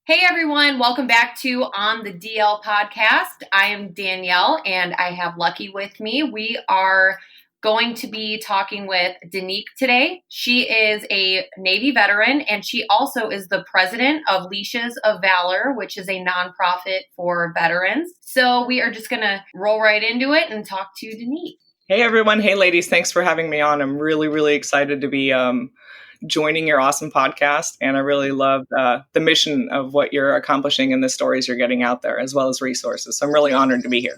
Hey everyone, welcome back to On the DL podcast. I am Danielle and I have Lucky with me. We are going to be talking with Danique today. She is a Navy veteran and she also is the president of Leashes of Valor, which is a nonprofit for veterans. So we are just going to roll right into it and talk to Danique. Hey everyone. Hey ladies. Thanks for having me on. I'm really excited to be joining your awesome podcast. And I really love the mission of what you're accomplishing and the stories you're getting out there, as well as resources. So I'm really honored to be here.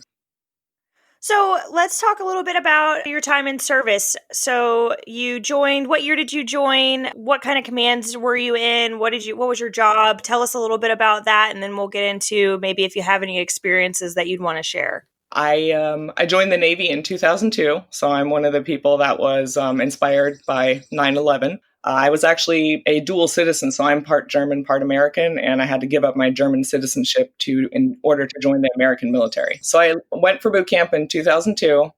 So let's talk a little bit about your time in service. So you joined, what year did you join? What kind of commands were you in? What was your job? Tell us a little bit about that. And then we'll get into maybe if you have any experiences that you'd want to share. I joined the Navy in 2002. So I'm one of the people that was inspired by 9/11. I was actually a dual citizen, so I'm part German, part American, and I had to give up my German citizenship in order to join the American military. So I went for boot camp in 2002.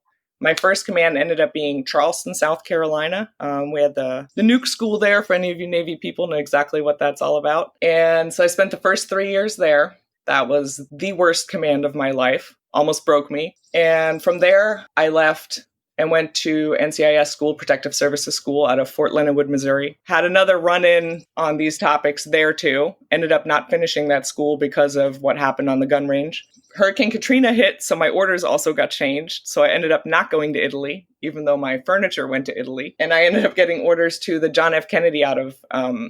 My first command ended up being Charleston, South Carolina. We had the nuke school there. For any of you Navy people know exactly what that's all about. And so I spent the first 3 years there. That was the worst command of my life. Almost broke me. And from there, I left and went to NCIS school, Protective Services School out of Fort Leonard Wood, Missouri. Had another run-in on these topics there too. Ended up not finishing that school because of what happened on the gun range. Hurricane Katrina hit, so my orders also got changed. So I ended up not going to Italy, even though my furniture went to Italy. And I ended up getting orders to the John F. Kennedy out of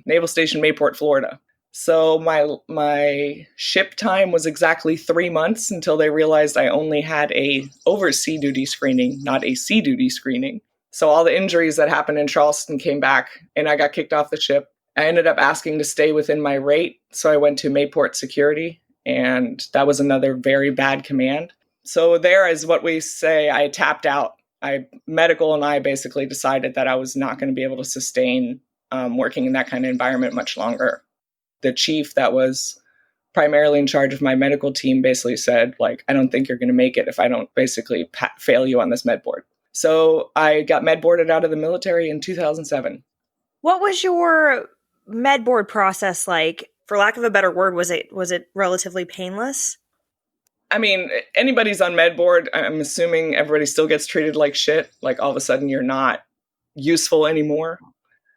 Naval Station Mayport, Florida. So my ship time was exactly 3 months until they realized I only had a oversea duty screening, not a sea duty screening. So all the injuries that happened in Charleston came back and I got kicked off the ship. I ended up asking to stay within my rate. So I went to Mayport Security and that was another very bad command. So there is what we say, I tapped out. Medical and I basically decided that I was not going to be able to sustain working in that kind of environment much longer. The chief that was primarily in charge of my medical team basically said, I don't think you're going to make it if I don't basically fail you on this med board. So I got med boarded out of the military in 2007. What was your med board process like? For lack of a better word, was it relatively painless? I mean, anybody's on med board. I'm assuming everybody still gets treated like shit. Like all of a sudden you're not useful anymore.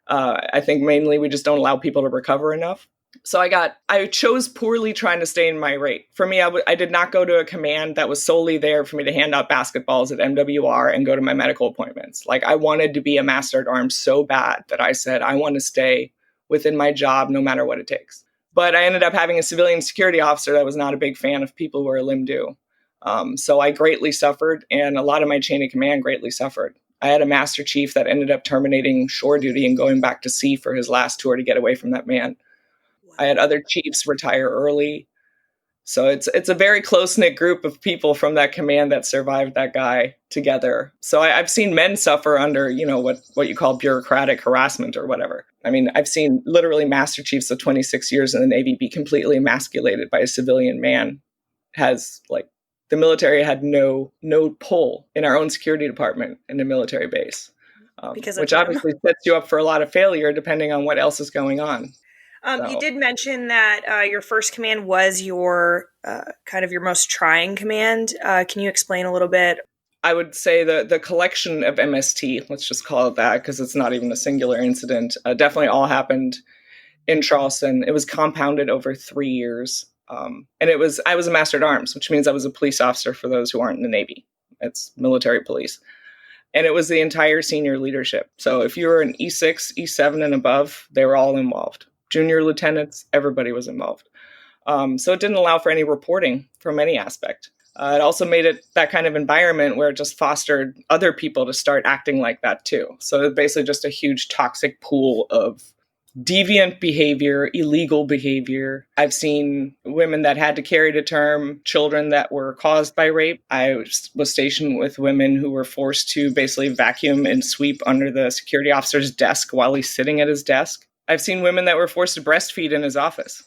I think mainly we just don't allow people to recover enough. So I chose poorly trying to stay in my rate. For me, I did not go to a command that was solely there for me to hand out basketballs at MWR and go to my medical appointments. I wanted to be a master at arms so bad that I said, I want to stay within my job no matter what it takes. But I ended up having a civilian security officer that was not a big fan of people who are limb due. So I greatly suffered, and a lot of my chain of command greatly suffered. I had a master chief that ended up terminating shore duty and going back to sea for his last tour to get away from that man. I had other chiefs retire early. So it's a very close-knit group of people from that command that survived that guy together. So I've seen men suffer under, what you call bureaucratic harassment or whatever. I mean, I've seen literally master chiefs of 26 years in the Navy be completely emasculated by a civilian man. The military had no pull in our own security department in the military base, which obviously sets you up for a lot of failure depending on what else is going on. You did mention that your first command was your kind of your most trying command. Can you explain a little bit? I would say the collection of MST, let's just call it that, because it's not even a singular incident, definitely all happened in Charleston. It was compounded over 3 years. And I was a master at arms, which means I was a police officer for those who aren't in the Navy. It's military police. And it was the entire senior leadership. So if you were an E6, E7 and above, they were all involved. Junior lieutenants, everybody was involved. So it didn't allow for any reporting from any aspect. It also made it that kind of environment where it just fostered other people to start acting like that too. So it's basically just a huge toxic pool of deviant behavior, illegal behavior. I've seen women that had to carry to term children that were caused by rape. I was stationed with women who were forced to basically vacuum and sweep under the security officer's desk while he's sitting at his desk. I've seen women that were forced to breastfeed in his office.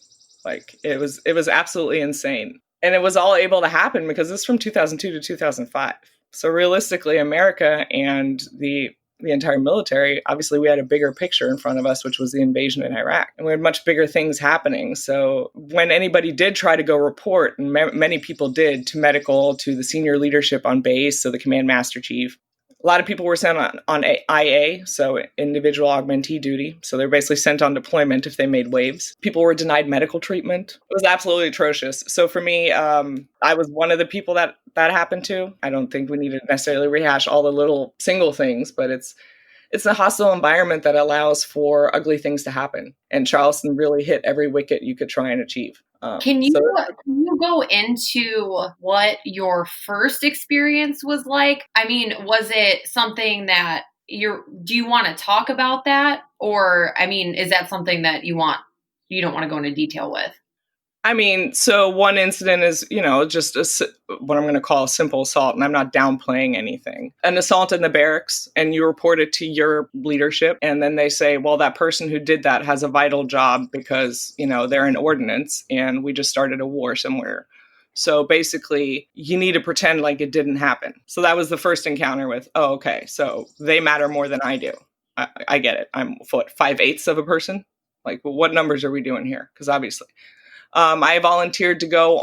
It was absolutely insane. And it was all able to happen because this is from 2002 to 2005. So realistically, America and the the entire military, obviously we had a bigger picture in front of us, which was the invasion in Iraq. And we had much bigger things happening. So when anybody did try to go report, and many people did, to medical, to the senior leadership on base, so the command master chief, a lot of people were sent on IA, so individual augmentee duty. So they're basically sent on deployment if they made waves. People were denied medical treatment. It was absolutely atrocious. So for me, I was one of the people that happened to. I don't think we need to necessarily rehash all the little single things, but it's a hostile environment that allows for ugly things to happen. And Charleston really hit every wicket you could try and achieve. Can you go into what your first experience was like? I mean, was it something that do you want to talk about that? Or, I mean, is that something that you don't want to go into detail with? I mean, so one incident is, just what I'm going to call a simple assault, and I'm not downplaying anything. An assault in the barracks, and you report it to your leadership, and then they say, well, that person who did that has a vital job because, they're in ordnance, and we just started a war somewhere. So basically, you need to pretend like it didn't happen. So that was the first encounter with, oh, okay, so they matter more than I do. I get it. I'm, 5/8 of a person? Like, well, what numbers are we doing here? Because obviously... I volunteered to go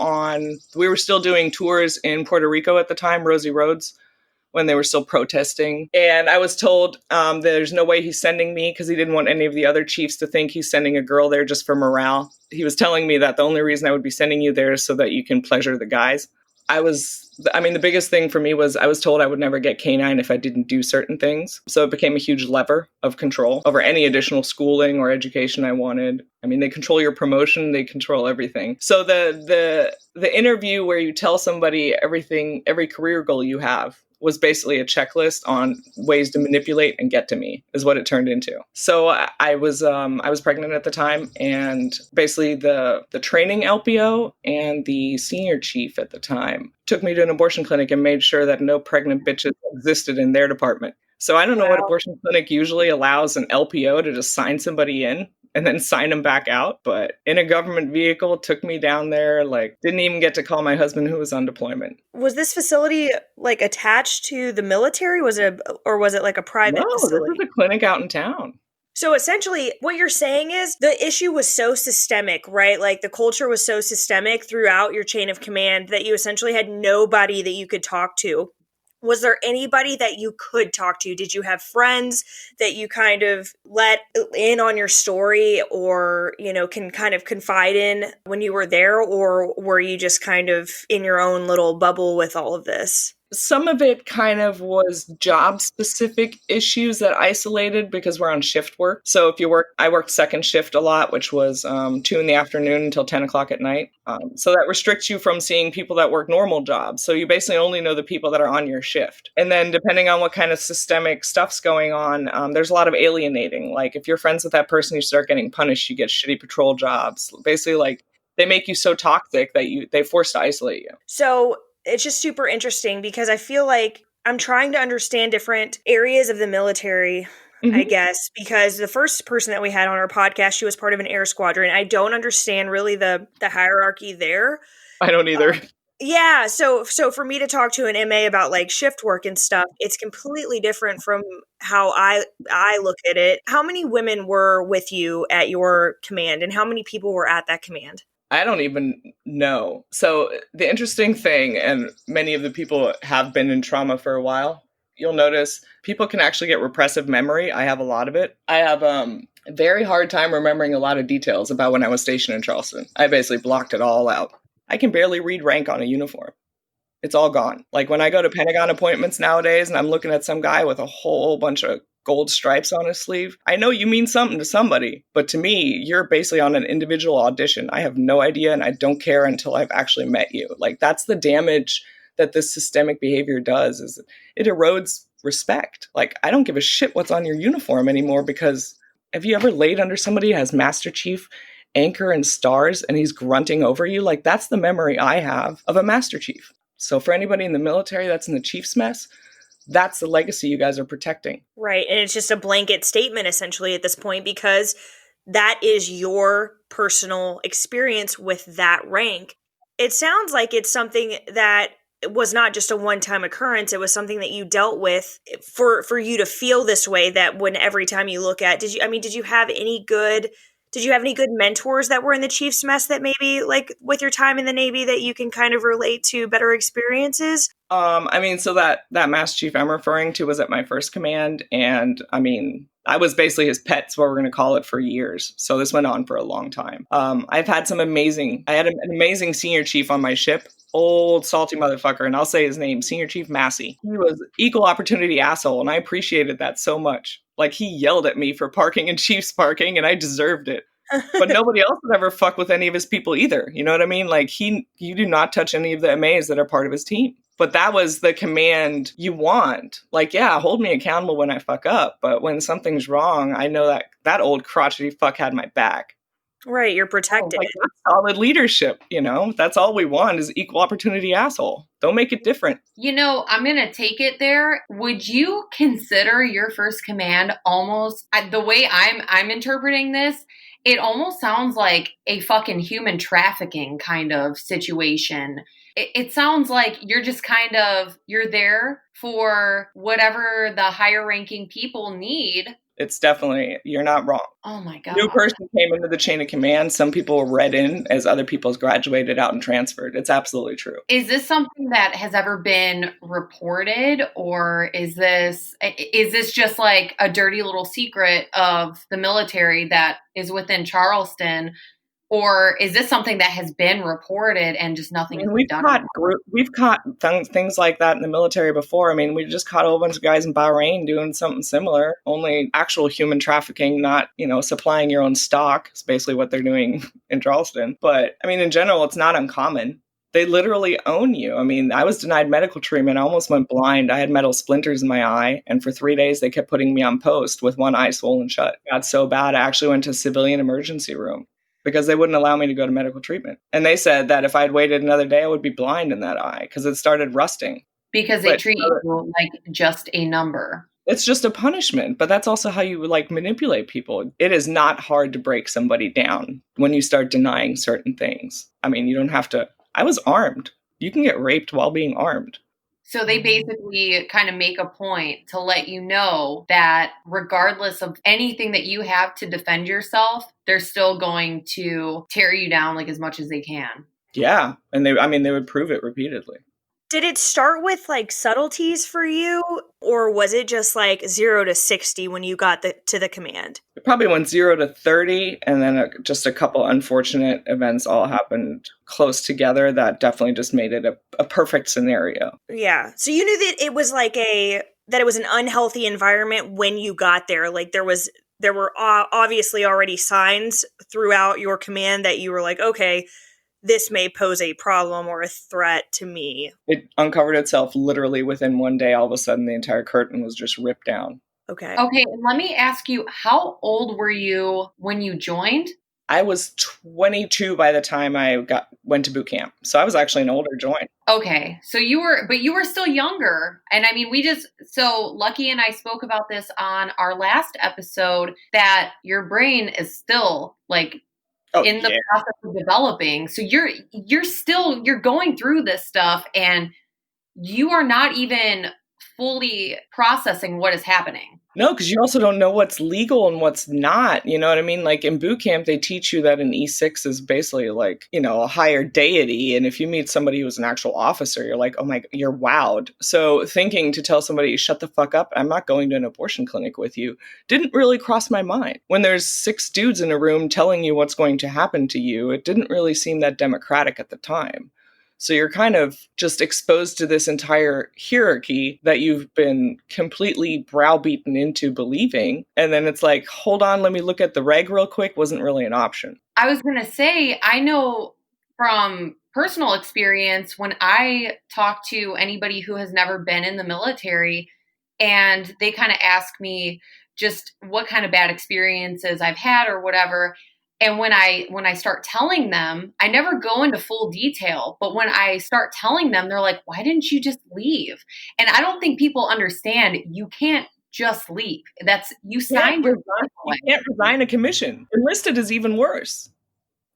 we were still doing tours in Puerto Rico at the time, Rosie Roads, when they were still protesting. And I was told there's no way he's sending me because he didn't want any of the other chiefs to think he's sending a girl there just for morale. He was telling me that the only reason I would be sending you there is so that you can pleasure the guys. The biggest thing for me was I was told I would never get K-9 if I didn't do certain things. So it became a huge lever of control over any additional schooling or education I wanted. I mean, they control your promotion, they control everything. So the interview where you tell somebody everything, every career goal you have, was basically a checklist on ways to manipulate and get to me, is what it turned into. So I was pregnant at the time, and basically the training LPO and the senior chief at the time took me to an abortion clinic and made sure that no pregnant bitches existed in their department. So I don't know what abortion clinic usually allows an LPO to just sign somebody in and then sign them back out. But in a government vehicle, took me down there, didn't even get to call my husband who was on deployment. Was this facility attached to the military? Was it like a private facility? No, this is a clinic out in town. So essentially, what you're saying is the issue was so systemic, right? Like the culture was so systemic throughout your chain of command that you essentially had nobody that you could talk to. Was there anybody that you could talk to? Did you have friends that you kind of let in on your story or, can kind of confide in when you were there? Or were you just kind of in your own little bubble with all of this? Some of it kind of was job-specific issues that isolated because we're on shift work. So I worked second shift a lot, which was 2 in the afternoon until 10 o'clock at night. So that restricts you from seeing people that work normal jobs. So you basically only know the people that are on your shift. And then depending on what kind of systemic stuff's going on, there's a lot of alienating. Like if you're friends with that person, you start getting punished, you get shitty patrol jobs. Basically, they make you so toxic that they force to isolate you. So it's just super interesting because I feel like I'm trying to understand different areas of the military, I guess, because the first person that we had on our podcast, she was part of an air squadron. I don't understand really the hierarchy there. I don't either. Yeah. So for me to talk to an MA about shift work and stuff, it's completely different from how I look at it. How many women were with you at your command and how many people were at that command? I don't even know. So the interesting thing, and many of the people have been in trauma for a while, you'll notice people can actually get repressive memory. I have a lot of it. I have a very hard time remembering a lot of details about when I was stationed in Charleston. I basically blocked it all out. I can barely read rank on a uniform. It's all gone. Like when I go to Pentagon appointments nowadays and I'm looking at some guy with a whole bunch of gold stripes on his sleeve, I know you mean something to somebody, but to me, you're basically on an individual audition. I have no idea and I don't care until I've actually met you. That's the damage that this systemic behavior does, is it erodes respect. I don't give a shit what's on your uniform anymore because have you ever laid under somebody who has Master Chief anchor and stars and he's grunting over you? That's the memory I have of a Master Chief. So for anybody in the military that's in the Chief's mess, that's the legacy you guys are protecting. Right. And it's just a blanket statement essentially at this point because that is your personal experience with that rank. It sounds like it's something that was not just a one-time occurrence. It was something that you dealt with for you to feel this way, that when every time you look at, did you have any good mentors that were in the Chiefs mess that maybe, like, with your time in the Navy, that you can kind of relate to better experiences? So that Master Chief I'm referring to was at my first command, and I was basically his pet, is what we're going to call it, for years. So this went on for a long time. I had an amazing senior chief on my ship, old salty motherfucker, and I'll say his name, Senior Chief Massey. He was equal opportunity asshole, and I appreciated that so much. Like, he yelled at me for parking in Chiefs parking, and I deserved it. But nobody else would ever fuck with any of his people either. You know what I mean? Like, you do not touch any of the MAs that are part of his team. But that was the command you want. Like, yeah, hold me accountable when I fuck up. But when something's wrong, I know that old crotchety fuck had my back. Right, you're protected. Like, that's solid leadership, That's all we want, is equal opportunity asshole. Don't make it different. I'm going to take it there. Would you consider your first command almost, the way I'm interpreting this, it almost sounds like a fucking human trafficking kind of situation. It sounds like you're just you're there for whatever the higher ranking people need. It's definitely, you're not wrong. Oh my God. New person came into the chain of command. Some people were read in as other people's graduated out and transferred. It's absolutely true. Is this something that has ever been reported, or is this just like a dirty little secret of the military that is within Charleston? Or is this something that has been reported and just nothing has been done? We've caught things like that in the military before. We just caught a whole bunch of guys in Bahrain doing something similar, only actual human trafficking, not, supplying your own stock. It's basically what they're doing in Charleston. But, in general, it's not uncommon. They literally own you. I was denied medical treatment. I almost went blind. I had metal splinters in my eye. And for 3 days, they kept putting me on post with one eye swollen shut. It got so bad, I actually went to a civilian emergency room, because they wouldn't allow me to go to medical treatment. And they said that if I'd waited another day, I would be blind in that eye because it started rusting. Because they treat you like just a number. It's just a punishment, but that's also how you manipulate people. It is not hard to break somebody down when you start denying certain things. You don't have to. I was armed. You can get raped while being armed. So they basically kind of make a point to let you know that regardless of anything that you have to defend yourself, they're still going to tear you down as much as they can. Yeah. And they would prove it repeatedly. Did it start with subtleties for you, or was it just 0 to 60 when you got to the command? It probably went 0 to 30, and then just a couple unfortunate events all happened close together that definitely just made it a perfect scenario. Yeah. So you knew that it was that it was an unhealthy environment when you got there. There were obviously already signs throughout your command that you were okay, this may pose a problem or a threat to me. It uncovered itself literally within one day. All of a sudden, the entire curtain was just ripped down. Okay. Okay, let me ask you, how old were you when you joined? I was 22 by the time I went to boot camp. So I was actually an older join. Okay. So you were still younger. And so Lucky and I spoke about this on our last episode, that your brain is still in the process of developing. So you're going through this stuff, and you are not even fully processing what is happening. No, because you also don't know what's legal and what's not. You know what I mean? In boot camp, they teach you that an E6 is basically a higher deity. And if you meet somebody who's an actual officer, you're oh my, you're wowed. So thinking to tell somebody, shut the fuck up, I'm not going to an abortion clinic with you, didn't really cross my mind. When there's 6 dudes in a room telling you what's going to happen to you, it didn't really seem that democratic at the time. So you're kind of just exposed to this entire hierarchy that you've been completely browbeaten into believing. And then it's hold on, let me look at the reg real quick, wasn't really an option. I was going to say, I know from personal experience, when I talk to anybody who has never been in the military, and they kind of ask me just what kind of bad experiences I've had or whatever. And when I start telling them, I never go into full detail, but when I start telling them, they're like, why didn't you just leave? And I don't think people understand, you can't just leave. You signed your You can't resign a commission. Enlisted is even worse.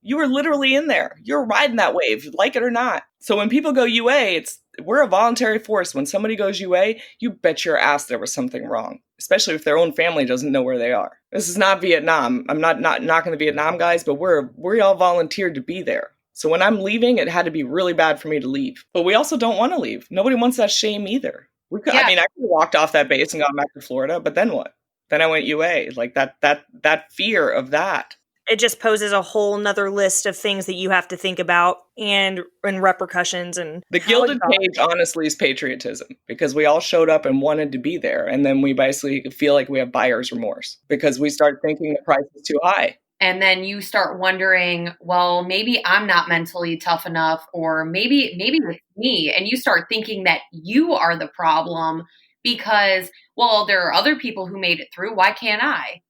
You were literally in there. You're riding that wave, like it or not. So when people go UA, we're a voluntary force. When somebody goes UA, you bet your ass there was something wrong, especially if their own family doesn't know where they are. This is not Vietnam. I'm not knocking the Vietnam guys, but we all volunteered to be there. So when I'm leaving, it had to be really bad for me to leave. But we also don't want to leave. Nobody wants that shame either. I could have walked off that base and gone back to Florida, but then what? Then I went UA. Like that fear of that. It just poses a whole nother list of things that you have to think about and repercussions. And the Gilded Cage, honestly, is patriotism, because we all showed up and wanted to be there. And then we basically feel like we have buyer's remorse because we start thinking the price is too high. And then you start wondering, well, maybe I'm not mentally tough enough, or maybe it's me. And you start thinking that you are the problem because, well, there are other people who made it through. Why can't I?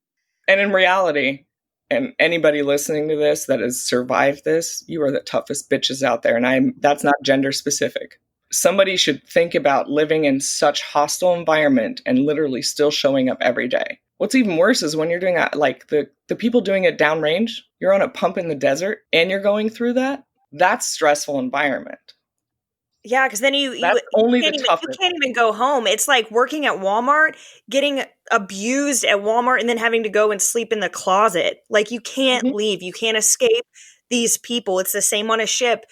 And in reality, and anybody listening to this that has survived this, you are the toughest bitches out there. And that's not gender specific. Somebody should think about living in such hostile environment and literally still showing up every day. What's even worse is when you're doing that, like the people doing it downrange, you're on a pump in the desert and you're going through that. That's stressful environment. Yeah, because then you can't even go home. It's like working at Walmart, getting abused at Walmart, and then having to go and sleep in the closet. Like, you can't leave. You can't escape these people. It's the same on a ship.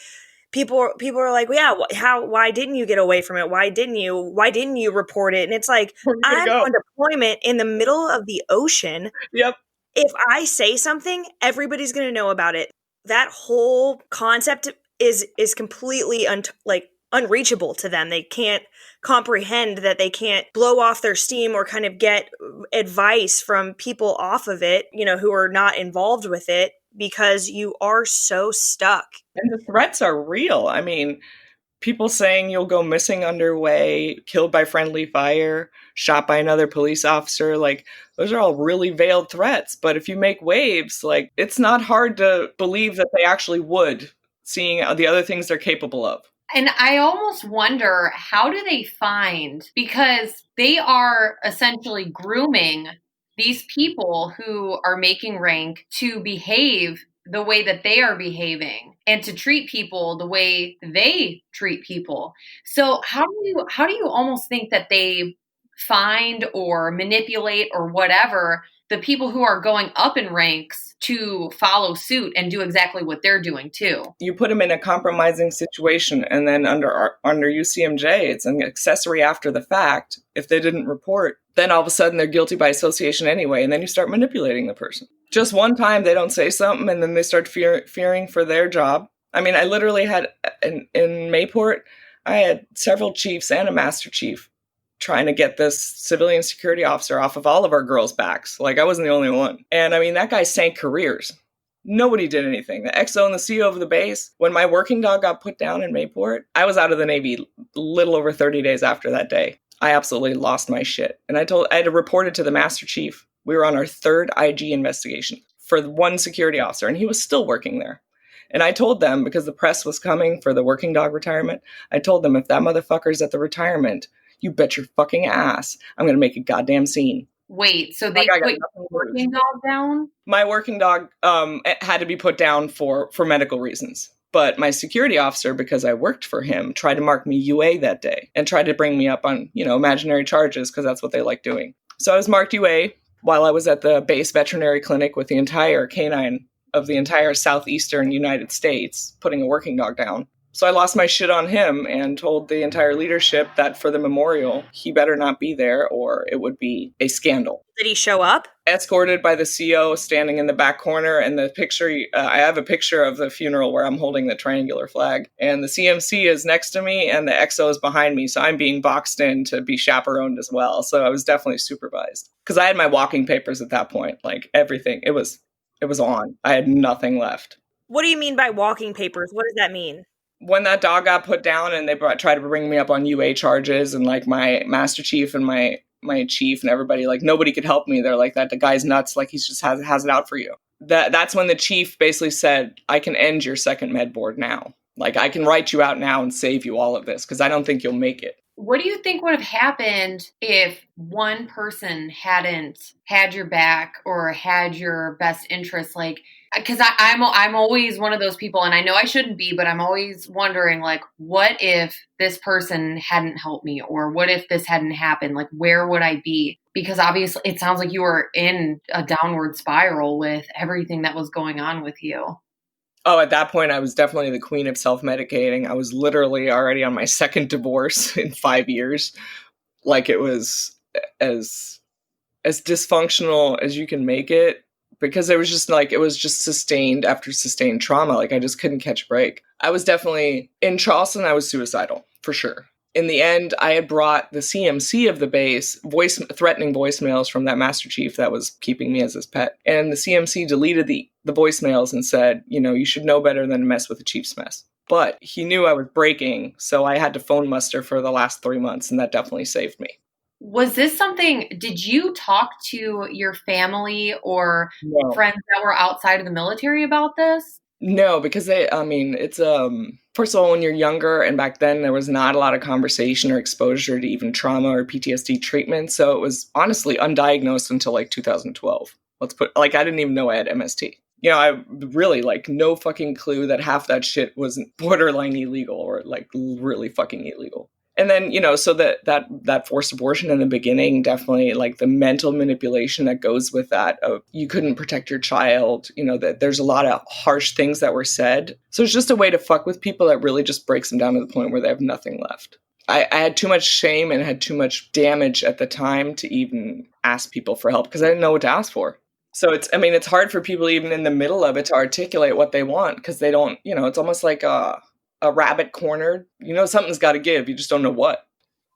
People are like, well, yeah, why didn't you get away from it? Why didn't you report it? And it's like, I'm on deployment in the middle of the ocean. Yep. If I say something, everybody's going to know about it. That whole concept is completely unreachable to them. They can't comprehend that they can't blow off their steam or kind of get advice from people off of it, who are not involved with it, because you are so stuck. And the threats are real. I mean, people saying you'll go missing underway, killed by friendly fire, shot by another police officer, like, those are all really veiled threats. But if you make waves, like, it's not hard to believe that they actually would, seeing the other things they're capable of. And I almost wonder, how do they find, because they are essentially grooming these people who are making rank to behave the way that they are behaving and to treat people the way they treat people. So how do you almost think that they find or manipulate or whatever the people who are going up in ranks to follow suit and do exactly what they're doing too? You put them in a compromising situation, and then under UCMJ, it's an accessory after the fact. If they didn't report, then all of a sudden they're guilty by association anyway, and then you start manipulating the person. Just one time they don't say something, and then they start fearing for their job. I mean, I literally had, in Mayport, I had several chiefs and a master chief trying to get this civilian security officer off of all of our girls' backs. Like, I wasn't the only one. And I mean, that guy sank careers. Nobody did anything. The XO and the CO of the base, when my working dog got put down in Mayport, I was out of the Navy a little over 30 days after that day. I absolutely lost my shit. And I had to report it to the master chief. We were on our third IG investigation for one security officer, and he was still working there. And I told them, because the press was coming for the working dog retirement, I told them, if that motherfucker's at the retirement, you bet your fucking ass I'm going to make a goddamn scene. Wait, so they put your working dog down? My working dog had to be put down for medical reasons. But my security officer, because I worked for him, tried to mark me UA that day and tried to bring me up on, imaginary charges, because that's what they like doing. So I was marked UA while I was at the base veterinary clinic with the entire canine of the entire southeastern United States, putting a working dog down. So I lost my shit on him and told the entire leadership that for the memorial, he better not be there or it would be a scandal. Did he show up? Escorted by the CO standing in the back corner. And the picture, I have a picture of the funeral where I'm holding the triangular flag. And the CMC is next to me and the XO is behind me. So I'm being boxed in to be chaperoned as well. So I was definitely supervised. Because I had my walking papers at that point. Like, everything. It was on. I had nothing left. What do you mean by walking papers? What does that mean? When that dog got put down and they tried to bring me up on UA charges, and like my master chief and my chief and everybody, like, nobody could help me. They're like, that the guy's nuts. Like, he's just has it out for you. That's when the chief basically said, I can end your second med board now. Like, I can write you out now and save you all of this because I don't think you'll make it. What do you think would have happened if one person hadn't had your back or had your best interest? Like, because I'm always one of those people, and I know I shouldn't be, but I'm always wondering, like, what if this person hadn't helped me, or what if this hadn't happened? Like, where would I be? Because obviously, it sounds like you were in a downward spiral with everything that was going on with you. Oh, at that point, I was definitely the queen of self-medicating. I was literally already on my second divorce in 5 years. Like, it was as as dysfunctional as you can make it, because it was just sustained after sustained trauma. Like, I just couldn't catch a break. I was definitely in Charleston. I was suicidal for sure. In the end, I had brought the CMC of the base threatening voicemails from that master chief that was keeping me as his pet. And the CMC deleted the voicemails and said, you should know better than to mess with the chief's mess. But he knew I was breaking, so I had to phone muster for the last 3 months, and that definitely saved me. Was this something, did you talk to your family or No. friends that were outside of the military about this? No, because it's first of all, when you're younger, and back then there was not a lot of conversation or exposure to even trauma or PTSD treatment, so it was honestly undiagnosed until like 2012. I didn't even know I had MST. I really no fucking clue that half that shit was borderline illegal or like really fucking illegal. And then, so that forced abortion in the beginning, definitely like the mental manipulation that goes with that of you couldn't protect your child, that there's a lot of harsh things that were said. So it's just a way to fuck with people that really just breaks them down to the point where they have nothing left. I had too much shame and had too much damage at the time to even ask people for help because I didn't know what to ask for. So it's hard for people even in the middle of it to articulate what they want because they don't, it's almost like a rabbit cornered. Something's got to give. You just don't know what.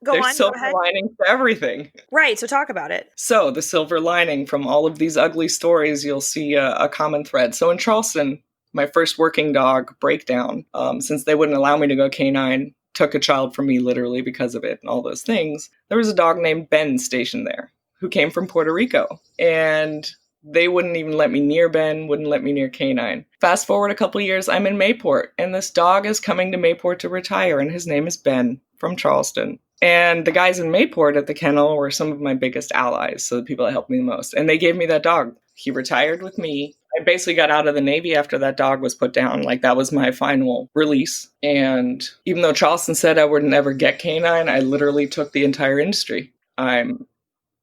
There's silver linings to everything. Right. So talk about it. So the silver lining from all of these ugly stories, you'll see a common thread. So in Charleston, my first working dog breakdown, since they wouldn't allow me to go canine, took a child from me literally because of it and all those things. There was a dog named Ben stationed there who came from Puerto Rico. And they wouldn't even let me near Ben, wouldn't let me near canine. Fast forward a couple years, I'm in Mayport, and this dog is coming to Mayport to retire, and his name is Ben from Charleston. And the guys in Mayport at the kennel were some of my biggest allies, so the people that helped me the most. And they gave me that dog. He retired with me. I basically got out of the Navy after that dog was put down. Like, that was my final release. And even though Charleston said I would never get canine, I literally took the entire industry.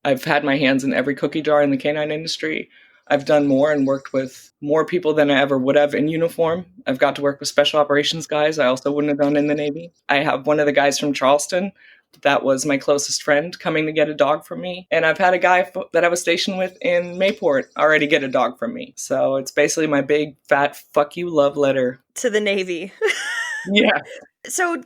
I've had my hands in every cookie jar in the canine industry. I've done more and worked with more people than I ever would have in uniform. I've got to work with special operations guys I also wouldn't have done in the Navy. I have one of the guys from Charleston that was my closest friend coming to get a dog from me. And I've had a guy that I was stationed with in Mayport already get a dog from me. So it's basically my big, fat, fuck you love letter. To the Navy. Yeah. So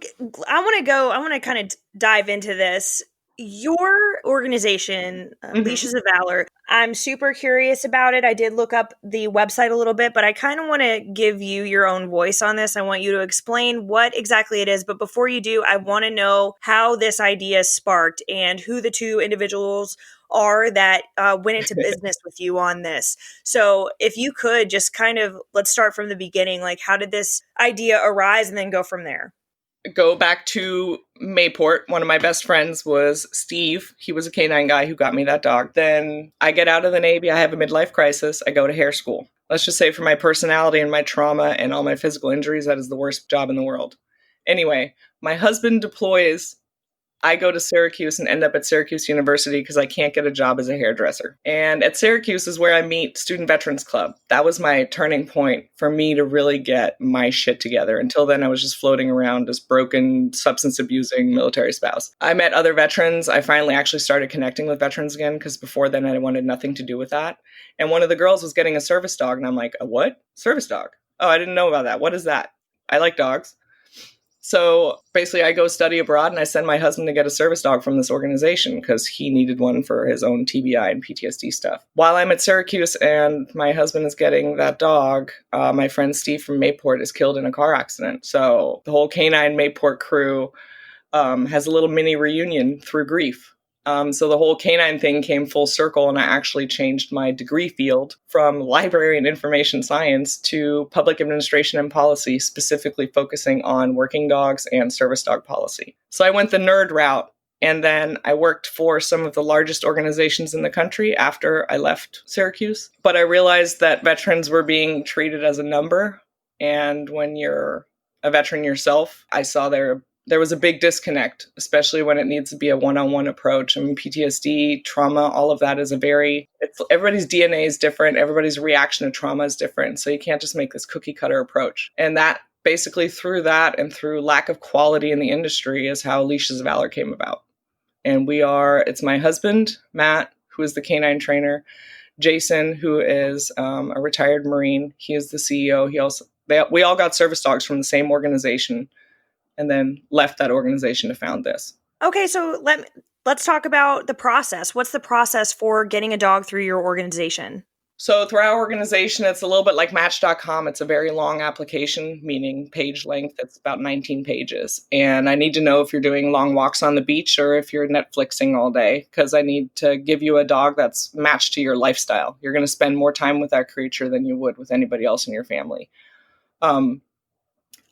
I want to kind of dive into this. Your organization, Leashes of Valor, I'm super curious about it. I did look up the website a little bit, but I kind of want to give you your own voice on this. I want you to explain what exactly it is. But before you do, I want to know how this idea sparked and who the two individuals are that went into business with you on this. So if you could just kind of, let's start from the beginning. Like, how did this idea arise and then go from there? Go back to Mayport. One of my best friends was Steve. He was a canine guy who got me that dog. Then I get out of the Navy. I have a midlife crisis. I go to hair school. Let's just say for my personality and my trauma and all my physical injuries, that is the worst job in the world. Anyway, my husband deploys. I go to Syracuse and end up at Syracuse University because I can't get a job as a hairdresser. And at Syracuse is where I meet Student Veterans Club. That was my turning point for me to really get my shit together. Until then, I was just floating around as broken, substance abusing military spouse. I met other veterans. I finally actually started connecting with veterans again because before then I wanted nothing to do with that. And one of the girls was getting a service dog. And I'm like, a what? Service dog? Oh, I didn't know about that. What is that? I like dogs. So basically, I go study abroad and I send my husband to get a service dog from this organization because he needed one for his own TBI and PTSD stuff. While I'm at Syracuse and my husband is getting that dog, my friend Steve from Mayport is killed in a car accident. So the whole canine Mayport crew has a little mini reunion through grief. So the whole canine thing came full circle, and I actually changed my degree field from library and information science to public administration and policy, specifically focusing on working dogs and service dog policy. So I went the nerd route, and then I worked for some of the largest organizations in the country after I left Syracuse. But I realized that veterans were being treated as a number, and when you're a veteran yourself, I saw there was a big disconnect, especially when it needs to be a one-on-one approach. I mean, PTSD, trauma, all of that is everybody's DNA is different. Everybody's reaction to trauma is different. So you can't just make this cookie cutter approach. And that basically through that and through lack of quality in the industry is how Leashes of Valor came about. And it's my husband, Matt, who is the canine trainer, Jason, who is a retired Marine. He is the CEO. We all got service dogs from the same organization, and then left that organization to found this. Okay, so let's talk about the process. What's the process for getting a dog through your organization? So through our organization, it's a little bit like Match.com. It's a very long application, meaning page length. It's about 19 pages. And I need to know if you're doing long walks on the beach or if you're Netflixing all day, because I need to give you a dog that's matched to your lifestyle. You're going to spend more time with that creature than you would with anybody else in your family.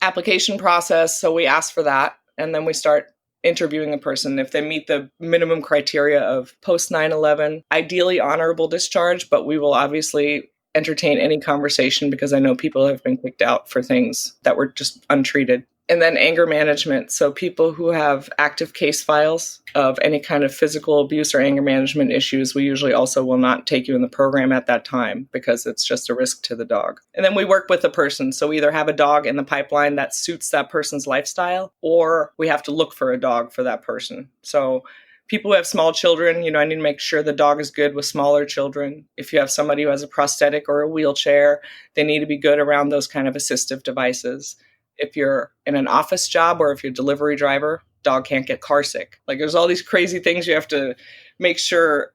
Application process. So we ask for that, and then we start interviewing the person. If they meet the minimum criteria of post 9/11, ideally honorable discharge, but we will obviously entertain any conversation because I know people have been kicked out for things that were just untreated. And then anger management. So people who have active case files of any kind of physical abuse or anger management issues, we usually also will not take you in the program at that time because it's just a risk to the dog. And then we work with the person. So we either have a dog in the pipeline that suits that person's lifestyle, or we have to look for a dog for that person. So people who have small children, I need to make sure the dog is good with smaller children. If you have somebody who has a prosthetic or a wheelchair, they need to be good around those kind of assistive devices. If you're in an office job or if you're a delivery driver, dog can't get car sick. Like there's all these crazy things you have to make sure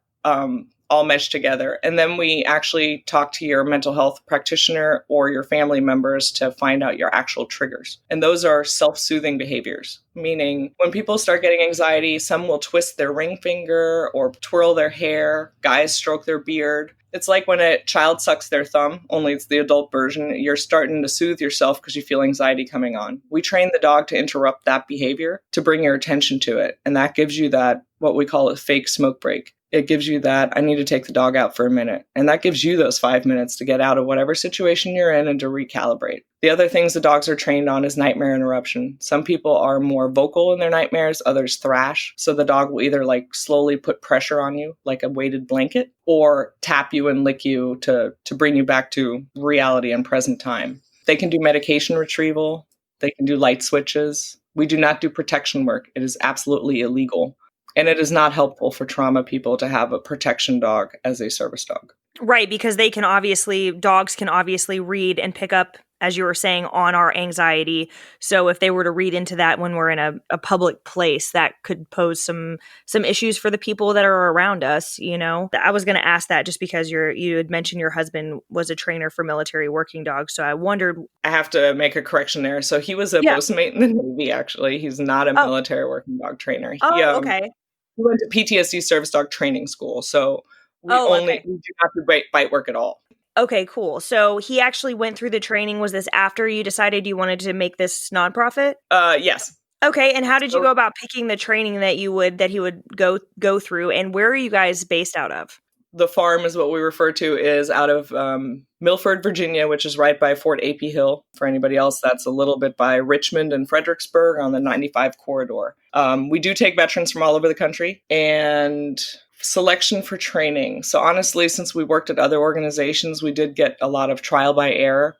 all mesh together. And then we actually talk to your mental health practitioner or your family members to find out your actual triggers. And those are self-soothing behaviors, meaning when people start getting anxiety, some will twist their ring finger or twirl their hair, guys stroke their beard. It's like when a child sucks their thumb, only it's the adult version. You're starting to soothe yourself because you feel anxiety coming on. We train the dog to interrupt that behavior, to bring your attention to it. And that gives you that, what we call a fake smoke break. It gives you that, I need to take the dog out for a minute. And that gives you those 5 minutes to get out of whatever situation you're in and to recalibrate. The other things the dogs are trained on is nightmare interruption. Some people are more vocal in their nightmares, others thrash. So the dog will either slowly put pressure on you, like a weighted blanket, or tap you and lick you to bring you back to reality and present time. They can do medication retrieval. They can do light switches. We do not do protection work. It is absolutely illegal. And it is not helpful for trauma people to have a protection dog as a service dog. Right, because dogs can obviously read and pick up, as you were saying, on our anxiety. So if they were to read into that when we're in a public place, that could pose some issues for the people that are around us, I was going to ask that just because you had mentioned your husband was a trainer for military working dogs. So I wondered. I have to make a correction there. So he was a postmate in the Navy, actually. He's not a military working dog trainer. Okay. We went to PTSD service dog training school, so we do not do bite work at all. Okay, cool. So he actually went through the training. Was this after you decided you wanted to make this nonprofit? Yes. Okay, and how did you go about picking the training that he would go through, and where are you guys based out of? The farm is what we refer to is out of Milford, Virginia, which is right by Fort A.P. Hill. For anybody else, that's a little bit by Richmond and Fredericksburg on the 95 corridor. We do take veterans from all over the country, and selection for training. So honestly, since we worked at other organizations, we did get a lot of trial by error.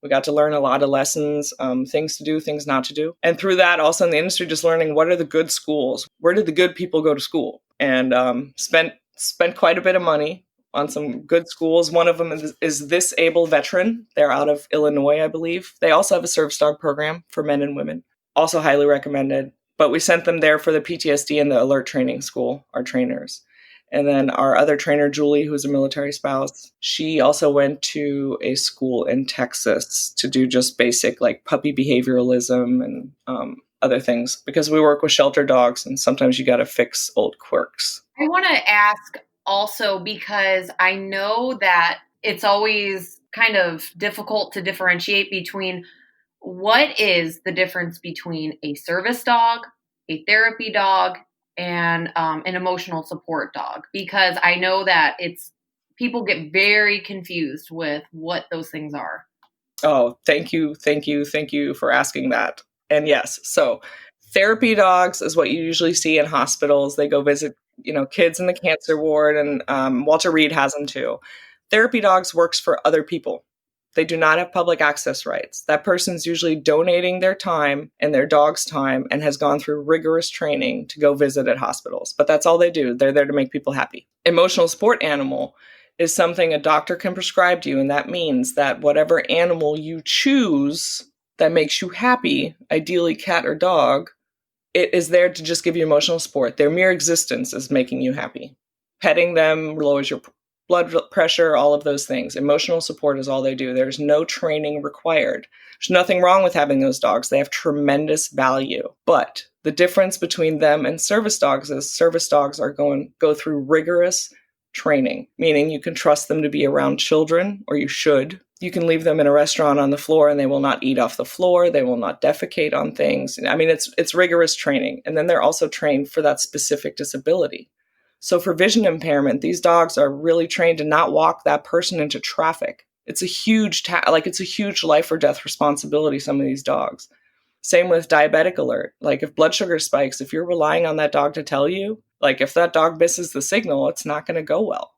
We got to learn a lot of lessons, things to do, things not to do. And through that, also in the industry, just learning what are the good schools? Where did the good people go to school? And spent quite a bit of money on some good schools. One of them is This Able Veteran. They're out of Illinois, I believe. They also have a service dog program for men and women. Also highly recommended. But we sent them there for the PTSD and the alert training school, our trainers. And then our other trainer, Julie, who's a military spouse, she also went to a school in Texas to do just basic puppy behavioralism and other things because we work with shelter dogs and sometimes you got to fix old quirks. I want to ask also because I know that it's always kind of difficult to differentiate between what is the difference between a service dog, a therapy dog, and an emotional support dog? Because I know that people get very confused with what those things are. Oh, thank you for asking that. And yes, so therapy dogs is what you usually see in hospitals. They go visit, kids in the cancer ward, and Walter Reed has them too. Therapy dogs works for other people. They do not have public access rights. That person's usually donating their time and their dog's time and has gone through rigorous training to go visit at hospitals. But that's all they do. They're there to make people happy. Emotional support animal is something a doctor can prescribe to you, and that means that whatever animal you choose that makes you happy, ideally cat or dog, it is there to just give you emotional support. Their mere existence is making you happy. Petting them lowers your blood pressure, all of those things. Emotional support is all they do. There's no training required. There's nothing wrong with having those dogs. They have tremendous value. But the difference between them and service dogs is service dogs are go through rigorous training, meaning you can trust them to be around children, or you should. You can leave them in a restaurant on the floor and they will not eat off the floor. They will not defecate on things. I mean, it's rigorous training. And then they're also trained for that specific disability. So for vision impairment, these dogs are really trained to not walk that person into traffic. It's a huge it's a huge life or death responsibility, some of these dogs. Same with diabetic alert. Like if blood sugar spikes, if you're relying on that dog to tell you, like if that dog misses the signal, it's not going to go well.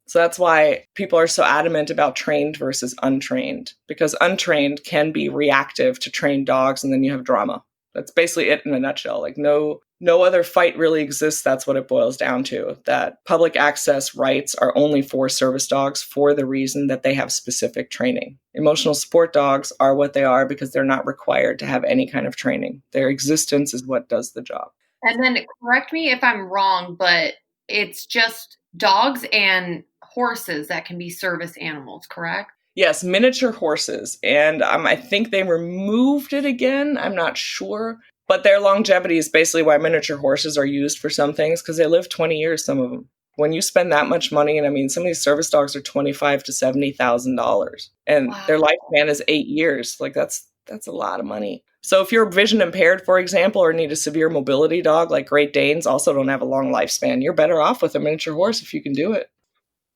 So that's why people are so adamant about trained versus untrained, because untrained can be reactive to trained dogs and then you have drama. That's basically it in a nutshell. Like no other fight really exists. That's what it boils down to, that public access rights are only for service dogs for the reason that they have specific training. Emotional support dogs are what they are because they're not required to have any kind of training. Their existence is what does the job. And then correct me if I'm wrong, but it's just dogs and horses that can be service animals, correct? Yes, miniature horses. And I think they removed it again. I'm not sure. But their longevity is basically why miniature horses are used for some things, because they live 20 years, some of them. When you spend that much money, and I mean, some of these service dogs are $25,000 to $70,000, and Wow. Their lifespan is 8 years. Like that's a lot of money. So if you're vision impaired, for example, or need a severe mobility dog, like Great Danes also don't have a long lifespan, you're better off with a miniature horse if you can do it.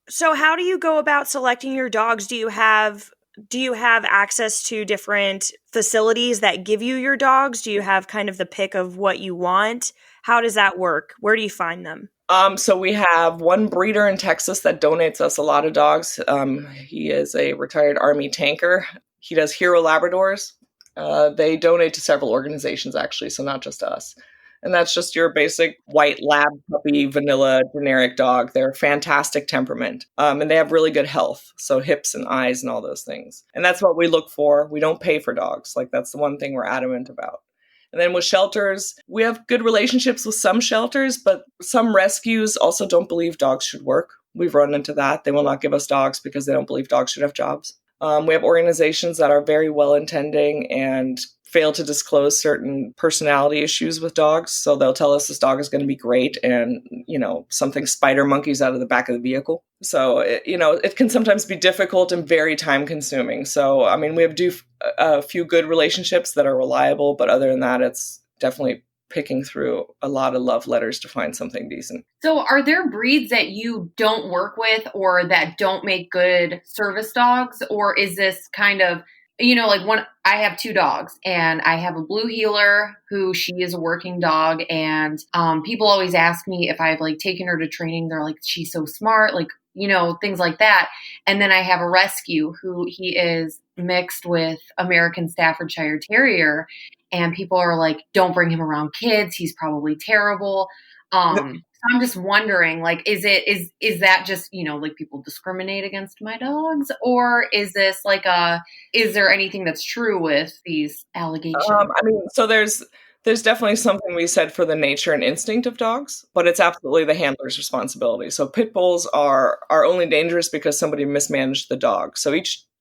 So how do you go about selecting your dogs? Do you have access to different facilities that give you your dogs? Do you have kind of the pick of what you want? How does that work? Where do you find them? So we have one breeder in Texas that donates us a lot of dogs. He is a retired Army tanker. He does Hero Labradors. They donate to several organizations, actually, so not just us. And that's just your basic white lab puppy, vanilla, generic dog. They're fantastic temperament. And they have really good health. So hips and eyes and all those things. And that's what we look for. We don't pay for dogs. Like that's the one thing we're adamant about. And then with shelters, we have good relationships with some shelters, but some rescues also don't believe dogs should work. We've run into that. They will not give us dogs because they don't believe dogs should have jobs. We have organizations that are very well-intending and fail to disclose certain personality issues with dogs. So they'll tell us this dog is going to be great and, something spider monkeys out of the back of the vehicle. So, it can sometimes be difficult and very time consuming. So, I mean, we have a few good relationships that are reliable, but other than that, it's definitely picking through a lot of love letters to find something decent. So are there breeds that you don't work with or that don't make good service dogs? Or is this kind of, I have 2 dogs and I have a blue heeler who she is a working dog. And people always ask me if I've taken her to training. They're like, she's so smart, things like that. And then I have a rescue who he is mixed with American Staffordshire Terrier. And people are like, don't bring him around kids. He's probably terrible. So I'm just wondering, is that just, people discriminate against my dogs? Or is this is there anything that's true with these allegations? So there's definitely something we said for the nature and instinct of dogs, but it's absolutely the handler's responsibility. So pit bulls are only dangerous because somebody mismanaged the dog. So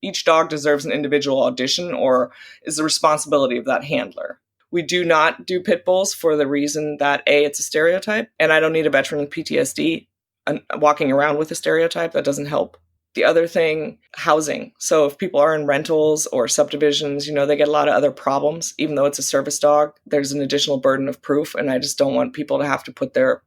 each dog deserves an individual audition or is the responsibility of that handler. We do not do pit bulls for the reason that A, it's a stereotype, and I don't need a veteran with PTSD walking around with a stereotype. That doesn't help. The other thing, housing. So if people are in rentals or subdivisions, they get a lot of other problems. Even though it's a service dog, there's an additional burden of proof, and I just don't want people to have to put their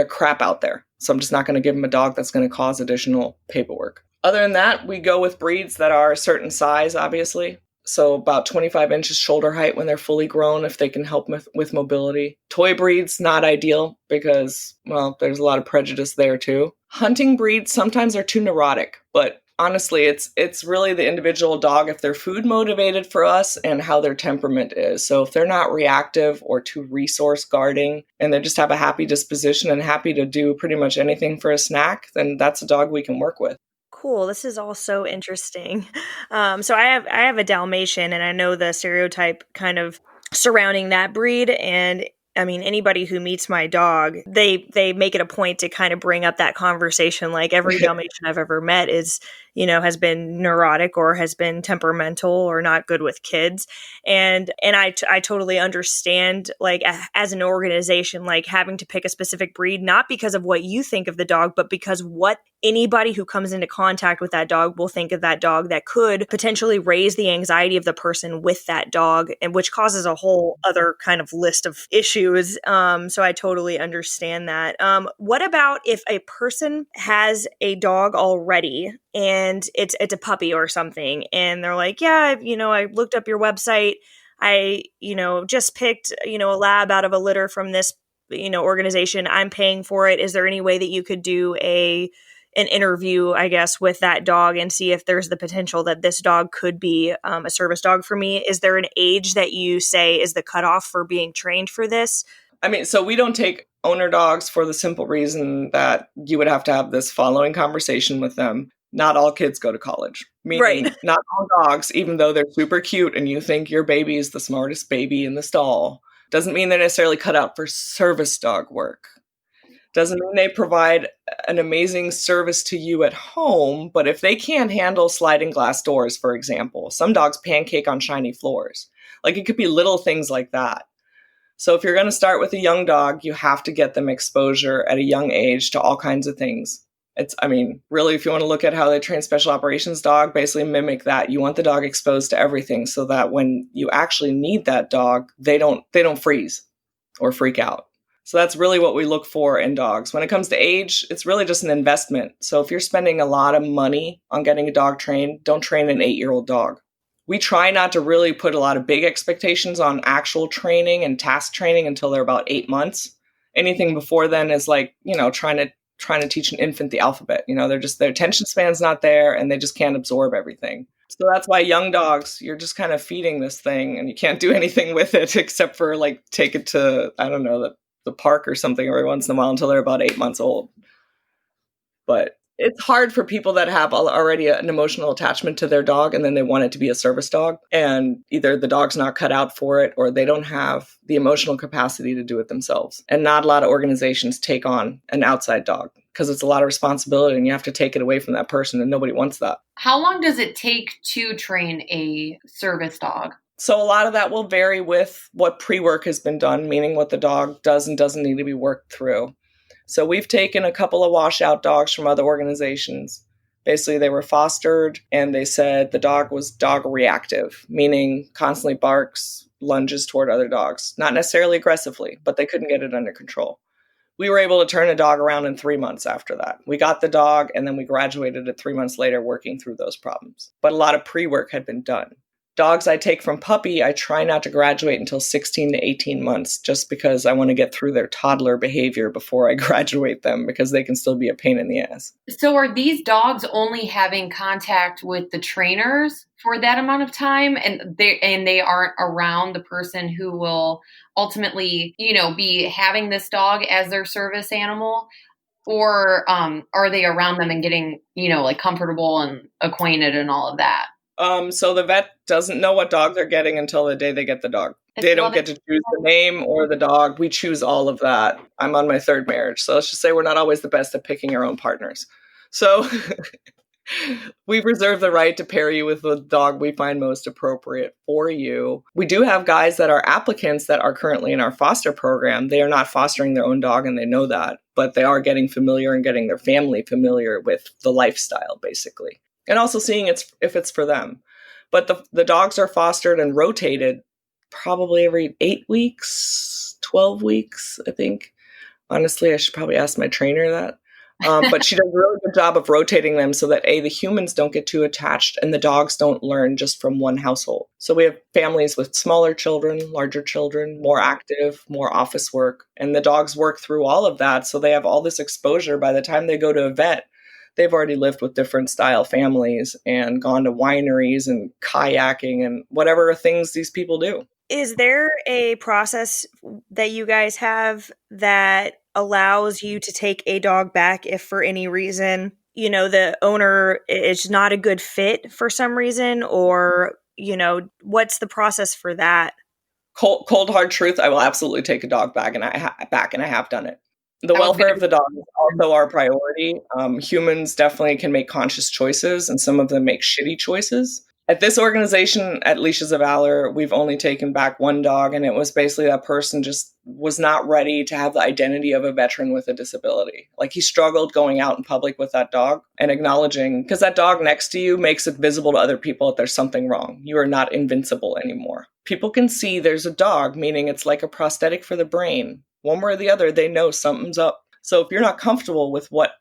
crap out there. So I'm just not going to give them a dog that's going to cause additional paperwork. Other than that, we go with breeds that are a certain size, obviously. So about 25 inches shoulder height when they're fully grown, if they can help with mobility. Toy breeds, not ideal because, well, there's a lot of prejudice there too. Hunting breeds sometimes are too neurotic, but honestly, it's really the individual dog if they're food motivated for us and how their temperament is. So if they're not reactive or too resource guarding and they just have a happy disposition and happy to do pretty much anything for a snack, then that's a dog we can work with. Cool. This is all so interesting. So I have a Dalmatian, and I know the stereotype kind of surrounding that breed. And I mean, anybody who meets my dog, they make it a point to kind of bring up that conversation. Like every Dalmatian I've ever met is, has been neurotic or has been temperamental or not good with kids. And I totally understand, like as an organization, like having to pick a specific breed, not because of what you think of the dog, but because what anybody who comes into contact with that dog will think of that dog that could potentially raise the anxiety of the person with that dog, and which causes a whole other kind of list of issues. So I totally understand that. What about if a person has a dog already and it's a puppy or something, and they're like, yeah, I looked up your website. I, just picked, a lab out of a litter from this, organization. I'm paying for it. Is there any way that you could do an interview, I guess, with that dog and see if there's the potential that this dog could be a service dog for me? Is there an age that you say is the cutoff for being trained for this? I mean, so we don't take owner dogs for the simple reason that you would have to have this following conversation with them. Not all kids go to college. Meaning, Right. Not all dogs, even though they're super cute and you think your baby is the smartest baby in the stall, doesn't mean they're necessarily cut out for service dog work. Doesn't mean they provide an amazing service to you at home, but if they can't handle sliding glass doors, for example, some dogs pancake on shiny floors. Like it could be little things like that. So if you're going to start with a young dog, you have to get them exposure at a young age to all kinds of things. Really, if you want to look at how they train special operations dog, basically mimic that. You want the dog exposed to everything so that when you actually need that dog, they don't freeze or freak out. So that's really what we look for in dogs. When it comes to age, it's really just an investment. So if you're spending a lot of money on getting a dog trained, don't train an 8-year-old dog. We try not to really put a lot of big expectations on actual training and task training until they're about 8 months. Anything before then is like, trying to teach an infant the alphabet. Their attention span's not there and they just can't absorb everything. So that's why young dogs, you're just kind of feeding this thing and you can't do anything with it except for like take it to, I don't know, the park or something every once in a while until they're about 8 months old. But it's hard for people that have already an emotional attachment to their dog and then they want it to be a service dog. And either the dog's not cut out for it or they don't have the emotional capacity to do it themselves. And not a lot of organizations take on an outside dog because it's a lot of responsibility and you have to take it away from that person and nobody wants that. How long does it take to train a service dog? So a lot of that will vary with what pre-work has been done, meaning what the dog does and doesn't need to be worked through. So we've taken a couple of washout dogs from other organizations. Basically, they were fostered and they said the dog was dog reactive, meaning constantly barks, lunges toward other dogs. Not necessarily aggressively, but they couldn't get it under control. We were able to turn a dog around in 3 months after that. We got the dog and then we graduated it 3 months later working through those problems. But a lot of pre-work had been done. Dogs I take from puppy, I try not to graduate until 16 to 18 months just because I want to get through their toddler behavior before I graduate them because they can still be a pain in the ass. So are these dogs only having contact with the trainers for that amount of time and they aren't around the person who will ultimately, be having this dog as their service animal? Or are they around them and getting, comfortable and acquainted and all of that? So the vet doesn't know what dog they're getting until the day they get the dog. They don't get to choose the name or the dog. We choose all of that. I'm on my 3rd marriage. So let's just say we're not always the best at picking our own partners. So We reserve the right to pair you with the dog we find most appropriate for you. We do have guys that are applicants that are currently in our foster program. They are not fostering their own dog and they know that, but they are getting familiar and getting their family familiar with the lifestyle, basically. And also seeing if it's for them. But the dogs are fostered and rotated probably every 8 weeks, 12 weeks, I think. Honestly, I should probably ask my trainer that. But she does a really good job of rotating them so that the humans don't get too attached and the dogs don't learn just from one household. So we have families with smaller children, larger children, more active, more office work, and the dogs work through all of that. So they have all this exposure. By the time they go to a vet, they've already lived with different style families and gone to wineries and kayaking and whatever things these people do. Is there a process that you guys have that allows you to take a dog back if for any reason, the owner is not a good fit for some reason, or, what's the process for that? Cold hard truth, I will absolutely take a dog back, and I have done it. The welfare of the dog is also our priority. Humans definitely can make conscious choices, and some of them make shitty choices. At this organization, at Leashes of Valor, we've only taken back one dog, and it was basically that person just was not ready to have the identity of a veteran with a disability. Like, he struggled going out in public with that dog and acknowledging, because that dog next to you makes it visible to other people that there's something wrong. You are not invincible anymore. People can see there's a dog, meaning it's like a prosthetic for the brain. One way or the other, they know something's up. So if you're not comfortable with what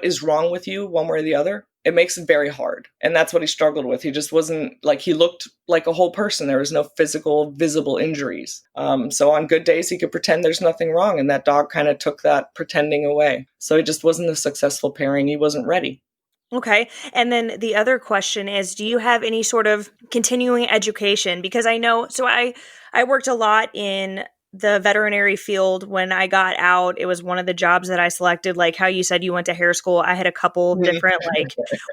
is wrong with you, one way or the other, it makes it very hard. And that's what he struggled with. He just wasn't like, he looked like a whole person. There was no physical, visible injuries. So on good days, he could pretend there's nothing wrong. And that dog kind of took that pretending away. So it just wasn't a successful pairing. He wasn't ready. Okay. And then the other question is, do you have any sort of continuing education? Because I know, so I worked a lot in the veterinary field when I got out. It was one of the jobs that I selected, like how you said you went to hair school. I had a couple different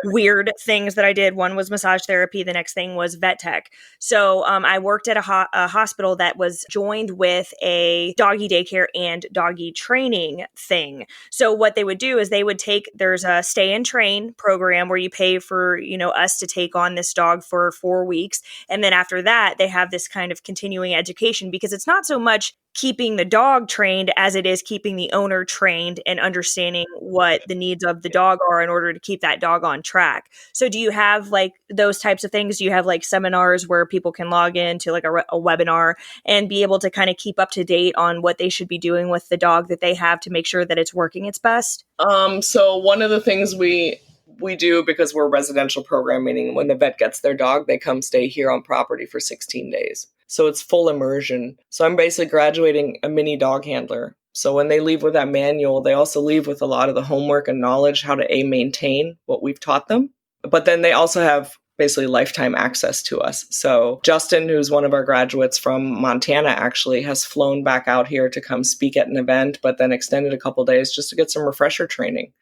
weird things that I did. One was massage therapy. The next thing was vet tech. So I worked at a hospital that was joined with a doggy daycare and doggy training thing. So what they would do is there's a stay and train program where you pay for, us to take on this dog for 4 weeks. And then after that, they have this kind of continuing education, because it's not so much keeping the dog trained as it is keeping the owner trained and understanding what the needs of the dog are in order to keep that dog on track. So do you have like those types of things? Do you have like seminars where people can log into like a webinar and be able to kind of keep up to date on what they should be doing with the dog that they have to make sure that it's working its best? So one of the things we do, because we're a residential program, meaning when the vet gets their dog, they come stay here on property for 16 days. So it's full immersion. So I'm basically graduating a mini dog handler. So when they leave with that manual, they also leave with a lot of the homework and knowledge how to maintain what we've taught them. But then they also have basically lifetime access to us. So Justin, who's one of our graduates from Montana, actually has flown back out here to come speak at an event, but then extended a couple days just to get some refresher training.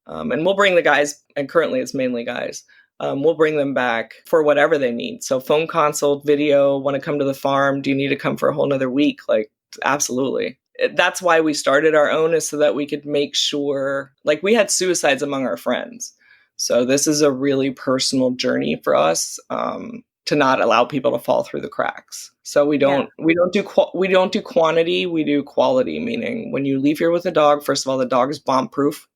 And we'll bring the guys, and currently it's mainly guys, we'll bring them back for whatever they need. So phone consult, video, want to come to the farm, do you need to come for a whole nother week? Like, absolutely. That's why we started our own, is so that we could make sure, like, we had suicides among our friends. So this is a really personal journey for us, to not allow people to fall through the cracks. So we don't do quantity, we do quality, meaning when you leave here with a dog, first of all, the dog is bomb proof.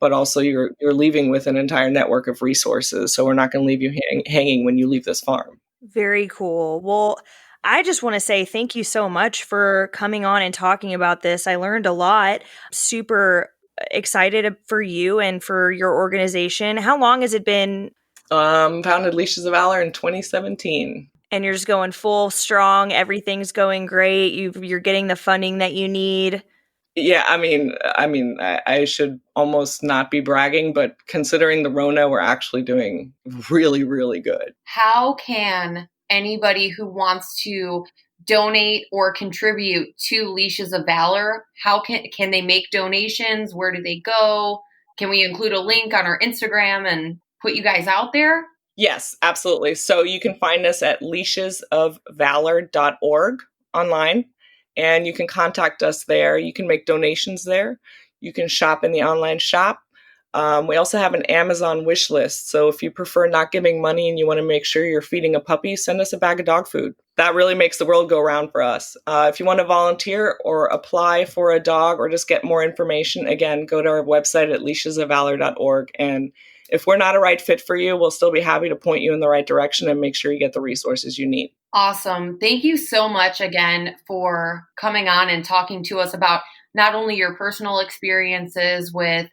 But also you're leaving with an entire network of resources. So we're not going to leave you hanging when you leave this farm. Very cool. Well, I just want to say thank you so much for coming on and talking about this. I learned a lot. Super excited for you and for your organization. How long has it been? Founded Leashes of Valor in 2017. And you're just going full strong. Everything's going great. You're getting the funding that you need. Yeah, I mean, I should almost not be bragging, but considering the Rona, we're actually doing really, really good. How can anybody who wants to donate or contribute to Leashes of Valor, how can they make donations? Where do they go? Can we include a link on our Instagram and put you guys out there? Yes, absolutely. So you can find us at leashesofvalor.org online. And you can contact us there. You can make donations there. You can shop in the online shop. We also have an Amazon wish list. So if you prefer not giving money and you want to make sure you're feeding a puppy, send us a bag of dog food. That really makes the world go round for us. If you want to volunteer or apply for a dog or just get more information, again, go to our website at leashesofvalor.org. And if we're not a right fit for you, we'll still be happy to point you in the right direction and make sure you get the resources you need. Awesome. Thank you so much again for coming on and talking to us about not only your personal experiences with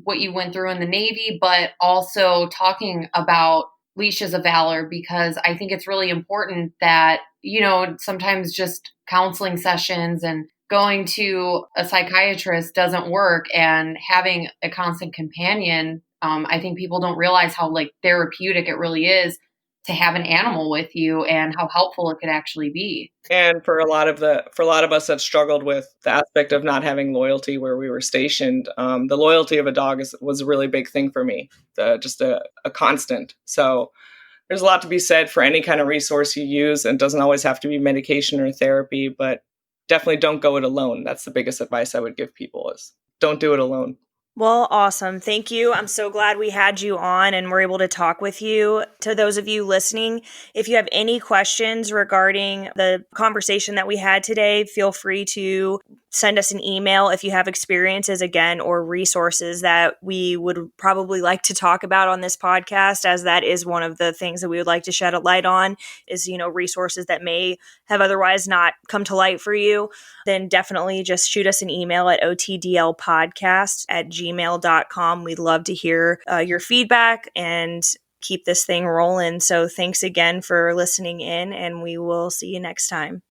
what you went through in the Navy, but also talking about Leashes of Valor, because I think it's really important that, sometimes just counseling sessions and going to a psychiatrist doesn't work, and having a constant companion. I think people don't realize how therapeutic it really is to have an animal with you and how helpful it could actually be. And for a lot of us that struggled with the aspect of not having loyalty where we were stationed, the loyalty of a dog was a really big thing for me, just a constant. So there's a lot to be said for any kind of resource you use, and it doesn't always have to be medication or therapy, but definitely don't go it alone. That's the biggest advice I would give people, is don't do it alone. Well, awesome. Thank you. I'm so glad we had you on and were able to talk with you. To those of you listening, if you have any questions regarding the conversation that we had today, feel free to send us an email if you have experiences, again, or resources that we would probably like to talk about on this podcast, as that is one of the things that we would like to shed a light on, is, resources that may have otherwise not come to light for you. Then definitely just shoot us an email at otdlpodcast@gmail.com. We'd love to hear your feedback and keep this thing rolling. So thanks again for listening in, and we will see you next time.